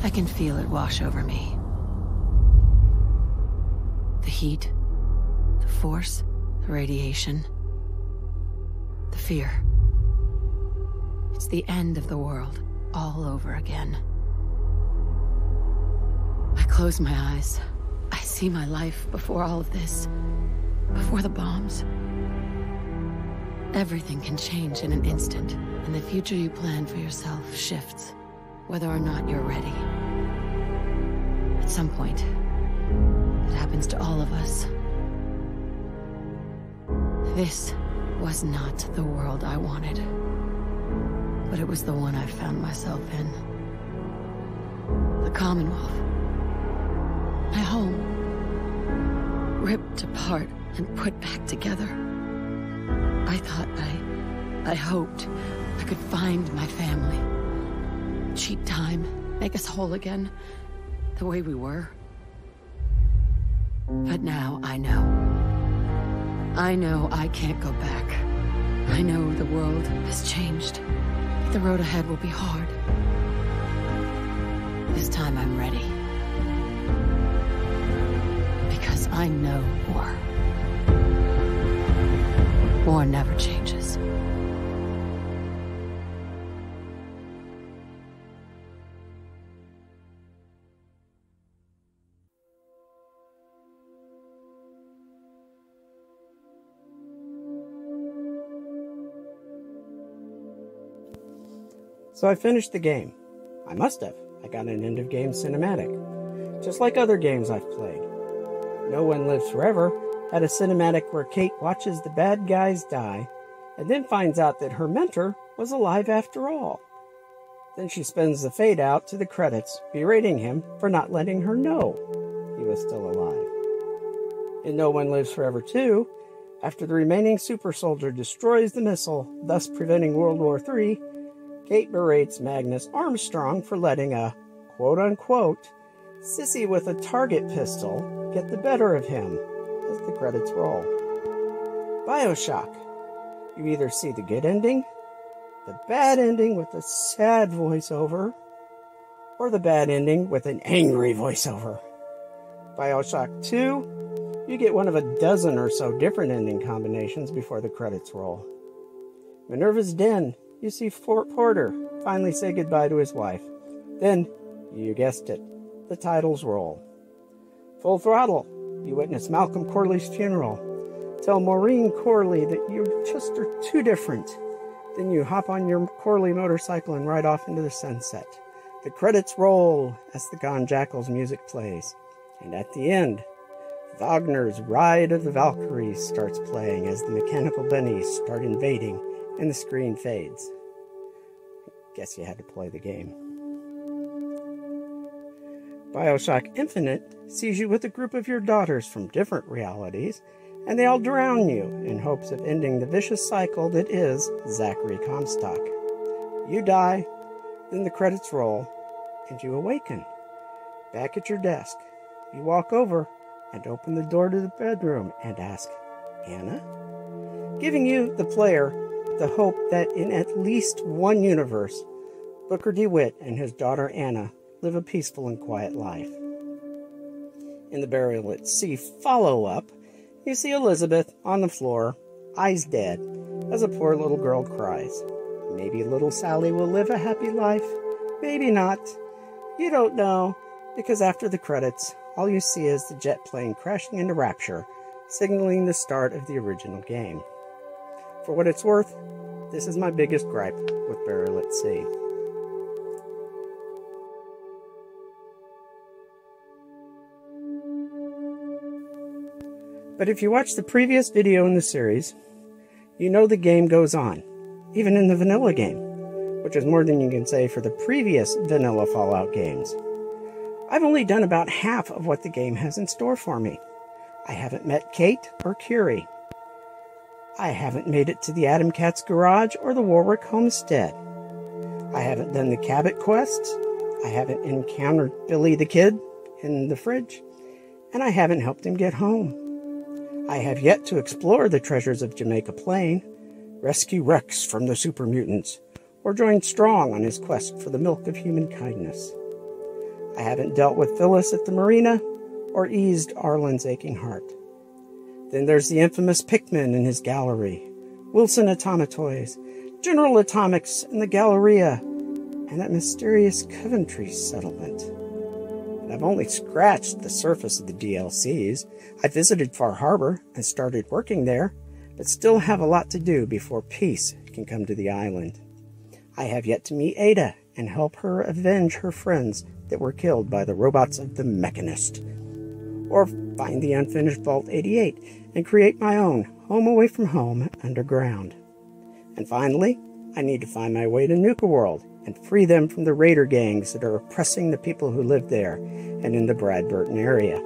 I can feel it wash over me. The heat, the force, the radiation, the fear. It's the end of the world, all over again. I close my eyes. I see my life before all of this, before the bombs. Everything can change in an instant, and the future you plan for yourself shifts, whether or not you're ready. At some point, it happens to all of us. This was not the world I wanted, but it was the one I found myself in. The Commonwealth. My home. Ripped apart and put back together. I thought I hoped I could find my family. Cheat time, make us whole again, the way we were. But now I know. I know I can't go back. I know the world has changed. The road ahead will be hard. This time I'm ready. Because I know war. War never changes. So I finished the game. I must have. I got an end-of-game cinematic. Just like other games I've played. No One Lives Forever had a cinematic where Kate watches the bad guys die, and then finds out that her mentor was alive after all. Then she spends the fade out to the credits, berating him for not letting her know he was still alive. In No One Lives Forever 2, after the remaining super soldier destroys the missile, thus preventing World War III, Kate berates Magnus Armstrong for letting a quote-unquote sissy with a target pistol get the better of him as the credits roll. BioShock. You either see the good ending, the bad ending with a sad voiceover, or the bad ending with an angry voiceover. BioShock 2, you get one of a dozen or so different ending combinations before the credits roll. Minerva's Den, you see Fort Porter finally say goodbye to his wife. Then, you guessed it, the titles roll. Full Throttle, you witness Malcolm Corley's funeral. Tell Maureen Corley that you just are too different. Then you hop on your Corley motorcycle and ride off into the sunset. The credits roll as the Gone Jackals music plays. And at the end, Wagner's Ride of the Valkyries starts playing as the mechanical bunnies start invading and the screen fades. Guess you had to play the game. BioShock Infinite sees you with a group of your daughters from different realities, and they all drown you in hopes of ending the vicious cycle that is Zachary Comstock. You die, then the credits roll, and you awaken. Back at your desk, you walk over and open the door to the bedroom and ask, Anna? Giving you, the player, the hope that in at least one universe, Booker DeWitt and his daughter Anna live a peaceful and quiet life. In the Burial at Sea follow-up, you see Elizabeth on the floor, eyes dead, as a poor little girl cries. Maybe little Sally will live a happy life, maybe not. You don't know, because after the credits, all you see is the jet plane crashing into Rapture, signaling the start of the original game. For what it's worth, this is my biggest gripe with Burial at Sea. But if you watch the previous video in the series, you know the game goes on, even in the vanilla game, which is more than you can say for the previous vanilla Fallout games. I've only done about half of what the game has in store for me. I haven't met Kate or Curie. I haven't made it to the Adam Cat's garage or the Warwick homestead. I haven't done the Cabot quests. I haven't encountered Billy the Kid in the fridge. And I haven't helped him get home. I have yet to explore the treasures of Jamaica Plain, rescue Rex from the super mutants, or join Strong on his quest for the milk of human kindness. I haven't dealt with Phyllis at the marina or eased Arlen's aching heart. Then there's the infamous Pickman and his gallery, Wilson Atomatoys, General Atomics and the Galleria, and that mysterious Coventry settlement. And I've only scratched the surface of the DLCs. I visited Far Harbor and started working there, but still have a lot to do before peace can come to the island. I have yet to meet Ada and help her avenge her friends that were killed by the robots of the Mechanist, or find the unfinished Vault 88 and create my own home away from home underground. And finally, I need to find my way to Nuka World and free them from the raider gangs that are oppressing the people who live there and in the Bradburton area.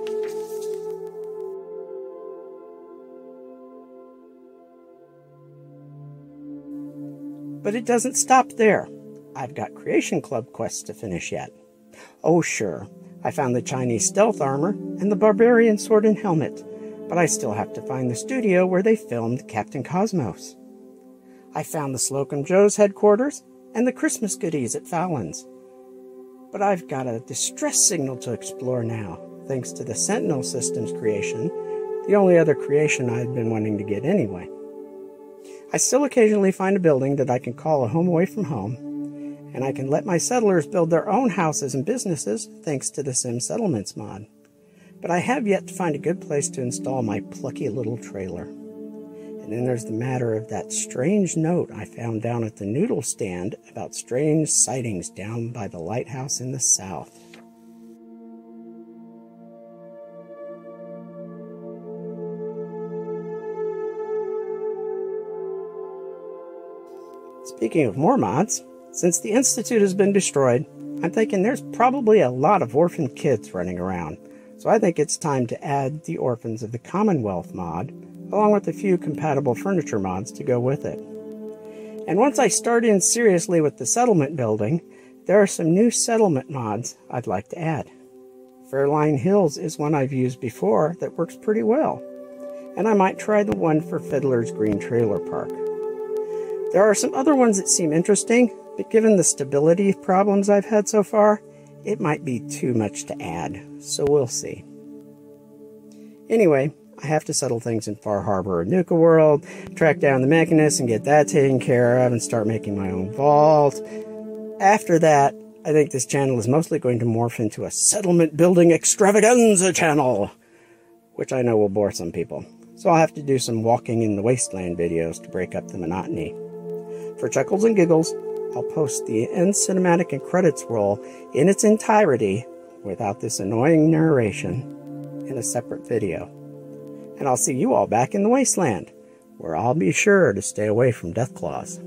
But it doesn't stop there. I've got Creation Club quests to finish yet. Oh sure, I found the Chinese stealth armor and the barbarian sword and helmet, but I still have to find the studio where they filmed Captain Cosmos. I found the Slocum Joe's headquarters and the Christmas goodies at Fallon's. But I've got a distress signal to explore now, thanks to the Sentinel Systems creation, the only other creation I've been wanting to get anyway. I still occasionally find a building that I can call a home away from home, and I can let my settlers build their own houses and businesses thanks to the Sim Settlements mod. But I have yet to find a good place to install my plucky little trailer. And then there's the matter of that strange note I found down at the noodle stand about strange sightings down by the lighthouse in the south. Speaking of more mods, since the Institute has been destroyed, I'm thinking there's probably a lot of orphan kids running around, so I think it's time to add the Orphans of the Commonwealth mod, along with a few compatible furniture mods to go with it. And once I start in seriously with the settlement building, there are some new settlement mods I'd like to add. Fairline Hills is one I've used before that works pretty well, and I might try the one for Fiddler's Green Trailer Park. There are some other ones that seem interesting, but given the stability problems I've had so far, it might be too much to add, so we'll see. Anyway, I have to settle things in Far Harbor or Nuka World, track down the Mechanist and get that taken care of, and start making my own vault. After that, I think this channel is mostly going to morph into a settlement building extravaganza channel, which I know will bore some people. So I'll have to do some walking in the wasteland videos to break up the monotony. For chuckles and giggles, I'll post the end cinematic and credits roll in its entirety without this annoying narration in a separate video. And I'll see you all back in the wasteland, where I'll be sure to stay away from Deathclaws.